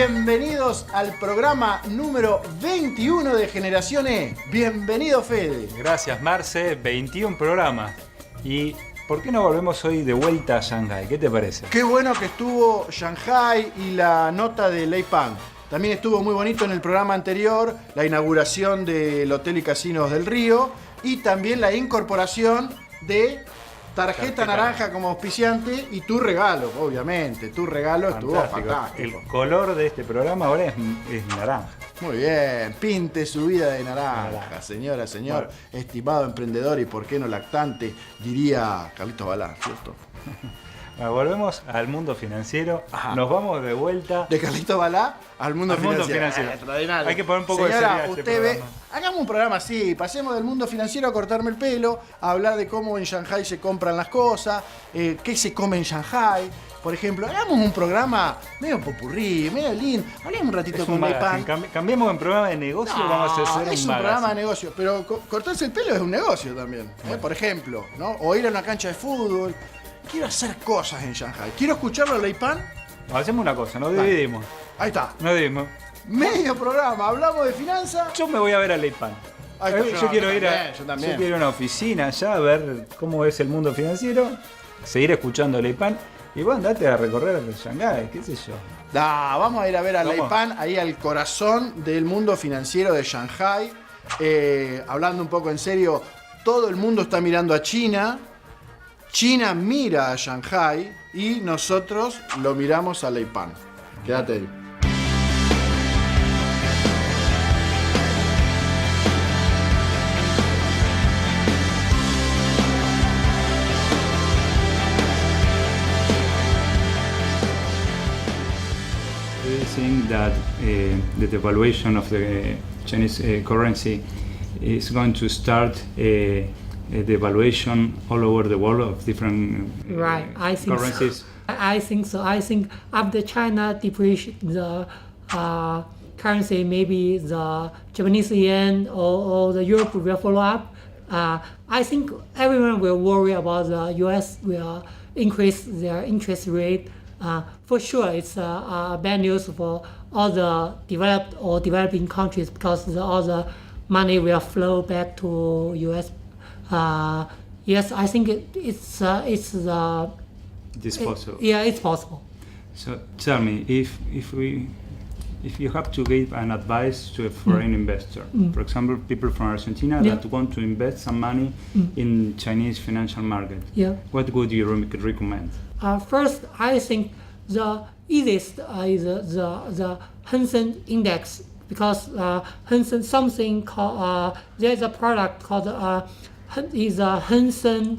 Bienvenidos al programa número 21 de Generación-e. Bienvenido, Fede. Gracias, Marce. 21 programas. ¿Y por qué no volvemos hoy de vuelta a Shanghái? ¿Qué te parece? Qué bueno que estuvo Shanghái y la nota de Lei Pan. También estuvo muy bonito en el programa anterior la inauguración del Hotel y Casinos del Río y también la incorporación de Tarjeta Naranja como auspiciante y tu regalo, obviamente. Tu regalo estuvo fantástico. El color de este programa ahora es naranja. Muy bien, pinte su vida de naranja, señora, señor, bueno. Estimado emprendedor y por qué no lactante, diría Carlitos Balá, ¿cierto? Bueno, volvemos al mundo financiero. Ajá. Nos vamos de vuelta. De Carlitos Balá al mundo financiero. Hay que poner un poco señora, de seriedad. Usted ve, hagamos un programa así, pasemos del mundo financiero a cortarme el pelo, a hablar de cómo en Shanghái se compran las cosas, qué se come en Shanghái. Por ejemplo, hagamos un programa medio popurrí, medio lindo. Hablemos un ratito con Lei Pan. Cambiemos en programa de negocio, no, vamos a hacer es un programa de negocio, pero cortarse el pelo es un negocio también. Bueno. Por ejemplo, ¿no? O ir a una cancha de fútbol. Quiero hacer cosas en Shanghái. Quiero escucharlo a Lei Pan. Hacemos una cosa, nos dividimos. Ahí está. Nos dividimos. Medio programa, hablamos de finanzas. Yo me voy a ver a Lei Pan. Yo quiero ir a una oficina allá a ver cómo es el mundo financiero, seguir escuchando a Lei Pan y vos andate a recorrer Shanghái, qué sé yo. Vamos a ir a ver a Lei Pan ahí al corazón del mundo financiero de Shanghái. Hablando un poco en serio, todo el mundo está mirando a China. China mira a Shanghái y nosotros lo miramos a Lei Pan. Quédate ahí. Do you think that the devaluation of the Chinese currency is going to start the evaluation all over the world of different I think currencies? So. I think so. I think after China depreciate the currency, maybe the Japanese yen or the Europe will follow up. I think everyone will worry about the US will increase their interest rate. For sure, it's bad news for all the developed or developing countries because all the money will flow back to US. Yes, I think it's possible. It's possible. So tell me, if you have to give an advice to a foreign investor, for example, people from Argentina that want to invest some money in Chinese financial market, what would you recommend? First, I think the easiest is the Hang Seng Index because Hang Seng something called there's a product called is a Hang Seng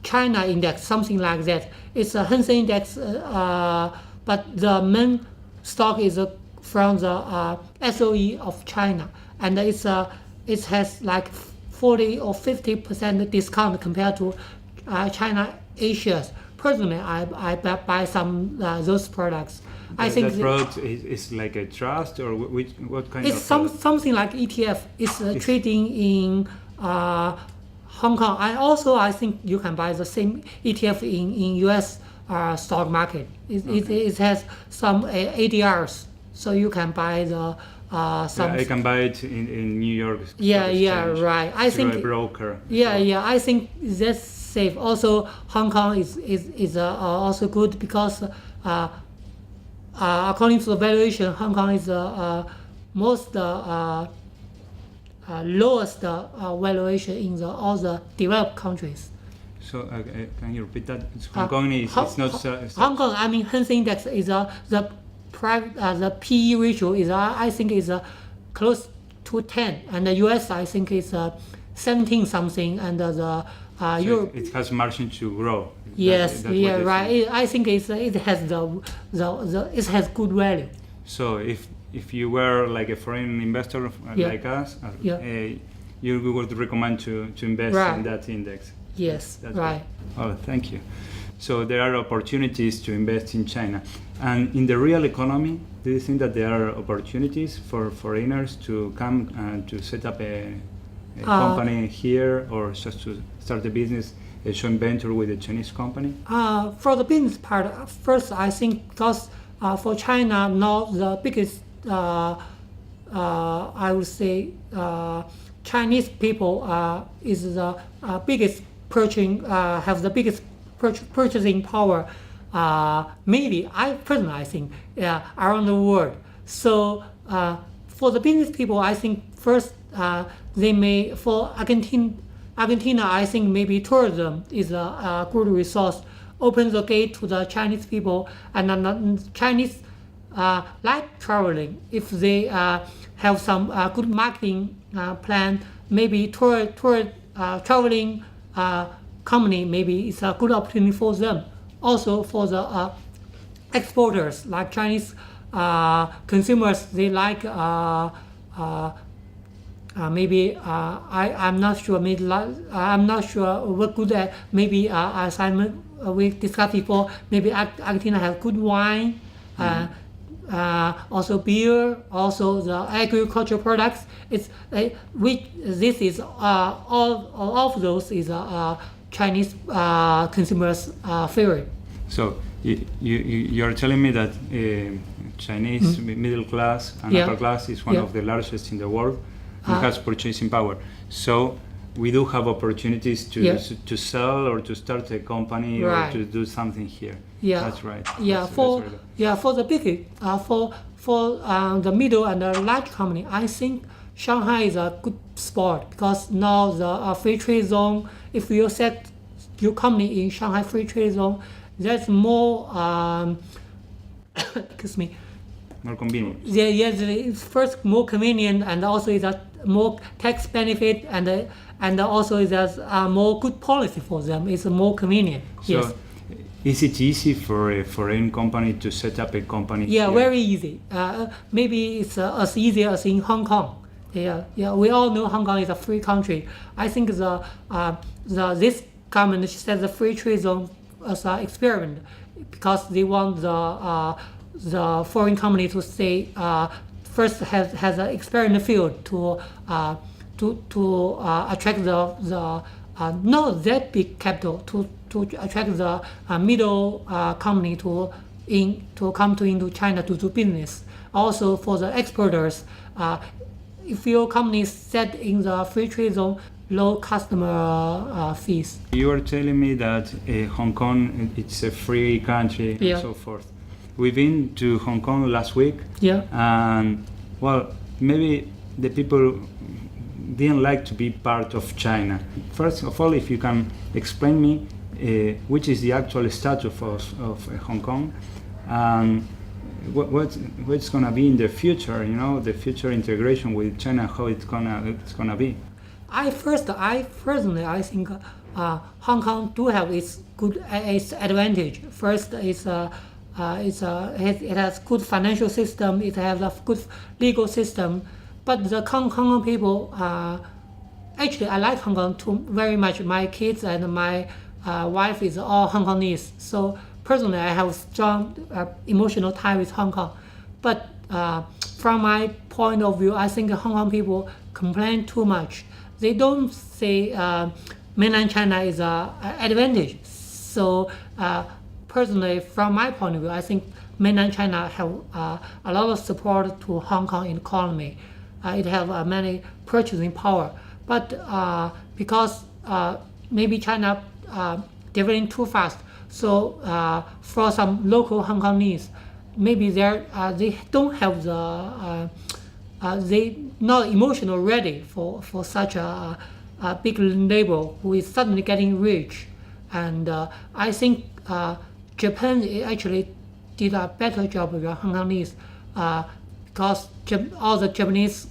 China Index, something like that. It's a Hang Seng Index, but the main stock is from the SOE of China, and it has like 40 or 50% discount compared to China A-shares. Personally, I buy some those products. I think that product is like a trust or what kind of? It's something like ETF. It's trading in Hong Kong. I think you can buy the same ETF in US stock market. It has some ADRs, so you can buy the some. I can buy it in New York. Right. I think a broker. I think that's safe. Also, Hong Kong is also good because according to the valuation, Hong Kong is most lowest valuation in all the developed countries. So can you repeat that? Hong Kong is not. Hong Kong. I mean, Hang Seng Index is the PE ratio is I think is close to 10, and the US I think is 17 something, and the Europe. It has margin to grow. Yes, right. I think it has it has good value. So if you were like a foreign investor like us, you would recommend to invest in that index. Yes, that's right. Good. Oh, thank you. So there are opportunities to invest in China. And in the real economy, do you think that there are opportunities for foreigners to come and to set up a company here, or just to start a business, a joint venture with a Chinese company? For the business part, first I think because for China now the biggest I would say Chinese people is the biggest have the biggest purchasing power. Maybe I think around the world. So for the business people, I think first they may for Argentina, I think maybe tourism is a good resource. Open the gate to the Chinese people, and Chinese like traveling. If they have some good marketing plan, maybe tour traveling company, maybe it's a good opportunity for them. Also for the exporters, like Chinese consumers, they like maybe I'm not sure. Maybe I'm not sure what good at. Maybe assignment we discussed before. Maybe Argentina have good wine, also beer, also the agricultural products. It's this is all of those is Chinese consumers' favorite. So you're telling me that Chinese middle class and upper class is one of the largest in the world and has purchasing power. So we do have opportunities to sell or to start a company or to do something here. Yeah, that's right. Yeah, for the big for the middle and the large company, I think Shanghai is a good spot because now the free trade zone. If you set your company in Shanghai free trade zone, there's more. Excuse me. More convenient. It's first more convenient, and also it's a more tax benefit, and also there's more good policy for them. It's more convenient. So yes. Is it easy for a foreign company to set up a company? Yeah, here? very easy. Maybe it's as easy as in Hong Kong. Yeah. We all know Hong Kong is a free country. I think this government set the free trade zone as an experiment because they want the foreign company to stay first has an experiment field to attract the not that big capital to attract the middle company to come into China to do business. Also for the exporters, if your company is set in the free trade zone, low customer fees. You are telling me that Hong Kong it's a free country and so forth. We've been to Hong Kong last week. Yeah. And well, maybe the people didn't like to be part of China. First of all, if you can explain me which is the actual status of Hong Kong and what's gonna be in the future, the future integration with China, how it's gonna be. I personally think Hong Kong do have its advantage. First, it has good financial system. It has a good legal system. But the Hong Kong people, actually, I like Hong Kong too very much. My kids and my wife is all Hong Kongese. So personally, I have strong emotional tie with Hong Kong. But from my point of view, I think Hong Kong people complain too much. They don't say mainland China is an advantage. So personally, from my point of view, I think mainland China have a lot of support to Hong Kong economy. It have many purchasing power. But because maybe China developing too fast, so for some local Hong Kongese, maybe they don't have the they not emotional ready for such a big neighbor who is suddenly getting rich. And I think Japan actually did a better job with the Hong Kongese because all the Japanese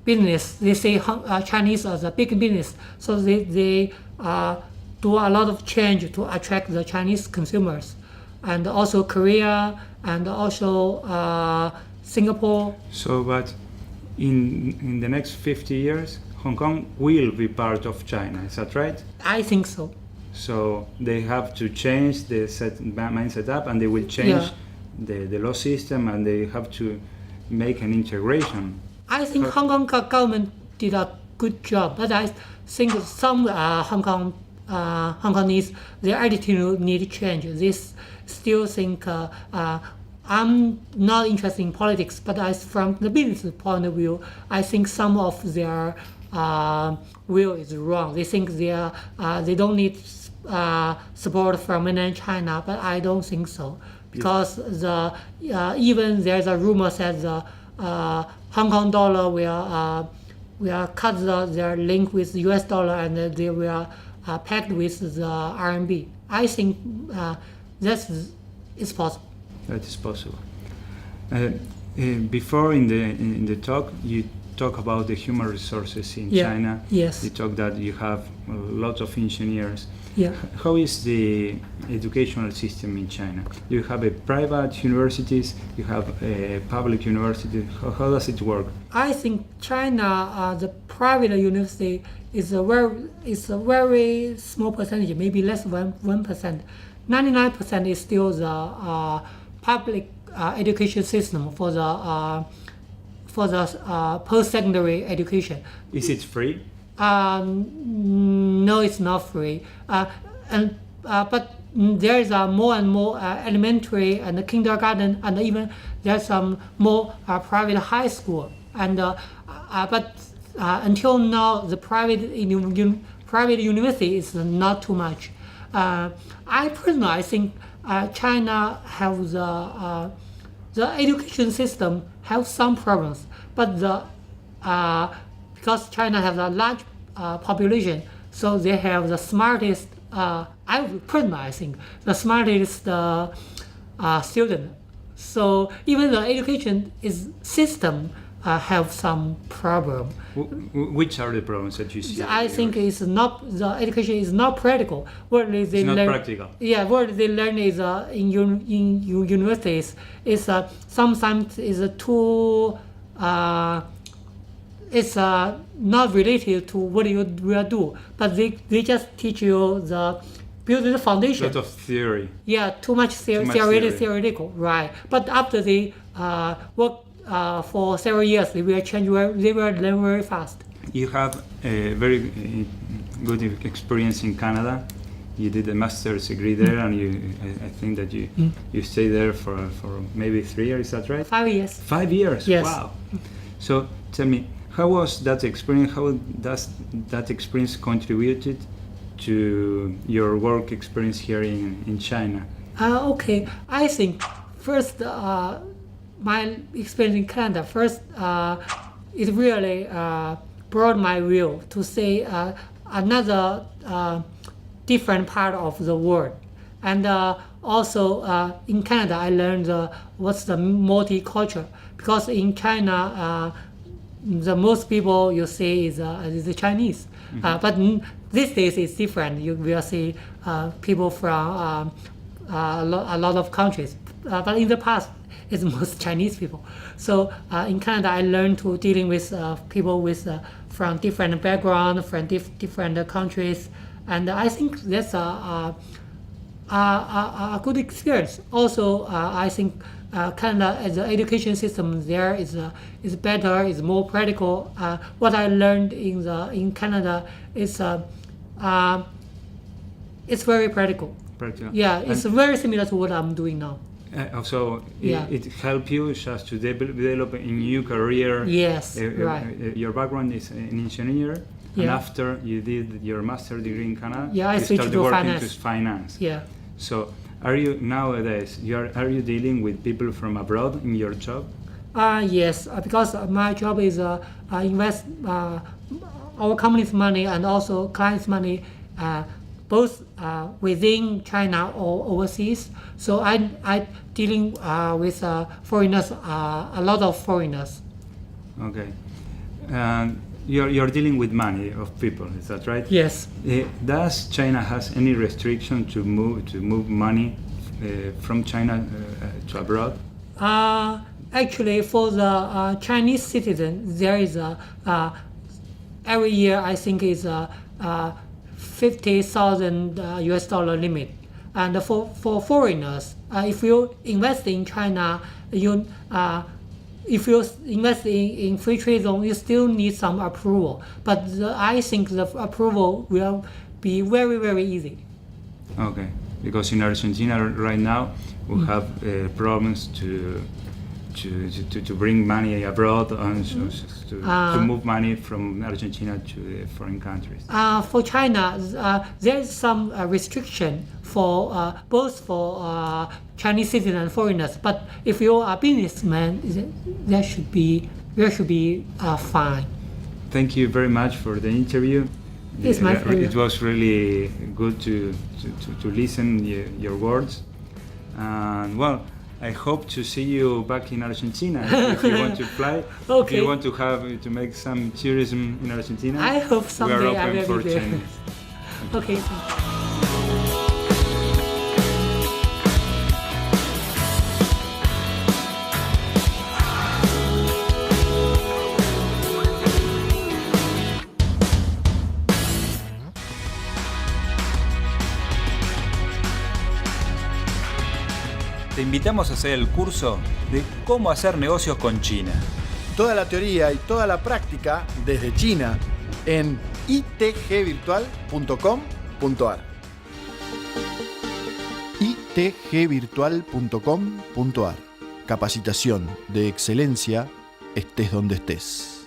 business, they say Chinese as a big business, so they do a lot of change to attract the Chinese consumers, and also Korea and also Singapore. So, but in the next 50 years, Hong Kong will be part of China, is that right? I think so. So they have to change the mindset up, and they will change the law system, and they have to make an integration. I think Hong Kong government did a good job, but I think some Hong Kongese, their attitude need change. This still think I'm not interested in politics, but from the business point of view, I think some of their view is wrong. They think they don't need support from mainland China, but I don't think so, because even there's a rumor that the Hong Kong dollar will cut their link with the US dollar, and they will packed with the RMB. I think that is possible. That is possible. Before in the talk, you talk about the human resources in China. Yes. You talk that you have lots of engineers. Yeah. How is the educational system in China? You have a private universities, you have a public university. How does it work? I think China, the private university is a very small percentage, maybe less than 1%. 99% is still the public education system for the post-secondary education. Is it free? No, it's not free. But there is more and more elementary and kindergarten, and even there's some more private high school. And but until now, the private university is not too much. I personally think China has the education system have some problems, but because China has a large population, so they have the smartest. I think the smartest student. So even the education system have some problem. Which are the problems that you see? I think the education is not practical. What they it's learn, not practical. Yeah, what they learn is in universities is sometimes is too. It's not related to what you will do, but they just teach you build the foundation. A lot of theory. Yeah, too much theoretical, right? But after they work for several years, they will change. They will learn very fast. You have a very good experience in Canada. You did a master's degree there, and I think that you stay there for maybe 3 years. Is that right? 5 years. 5 years. Yes. Wow. So tell me, how was that experience? How does that experience contributed to your work experience here in China? Okay, I think first my experience in Canada it really brought my view to see another different part of the world, and also in Canada I learned what's the multicultural, because in China the most people you see is the Chinese. But these days it's different. You will see people from a lot of countries. But in the past, it's most Chinese people. So in Canada, I learned to dealing with people from different backgrounds, from different countries, and I think that's a good experience. Also, I think Canada as an education system there is better, is more practical. What I learned in Canada is it's very practical. Practical. Yeah, it's very similar to what I'm doing now. Also, it helped you just to develop in your career. Yes, right. Your background is an engineer, and after you did your master's degree in Canada, I you switched started to working finance. to finance. Yeah. So, are you nowadays? Are you dealing with people from abroad in your job? Yes, because my job is invest our company's money and also clients' money, both within China or overseas. So I dealing with foreigners, a lot of foreigners. Okay. You're dealing with money of people, is that right? Yes. Does China has any restriction to move money from China to abroad? Actually, for the Chinese citizen, there is every year I think is $50,000 US dollar limit, and for foreigners, if you invest in China, if you invest in free trade zone, you still need some approval. But I think the approval will be very, very easy. Okay. because in Argentina right now we have problems to bring money abroad and to move money from Argentina to the foreign countries. For China, there's some restriction for both for Chinese citizens and foreigners. But if you are a businessman, that should be fine. Thank you very much for the interview. It's my pleasure. It was really good to listen your words. And well, I hope to see you back in Argentina if you want to fly. Okay. If you want to make some tourism in Argentina. I hope someday we are I open will for be there. Chinese. Okay. Te invitamos a hacer el curso de cómo hacer negocios con China. Toda la teoría y toda la práctica desde China en itgvirtual.com.ar. itgvirtual.com.ar. Capacitación de excelencia, estés donde estés.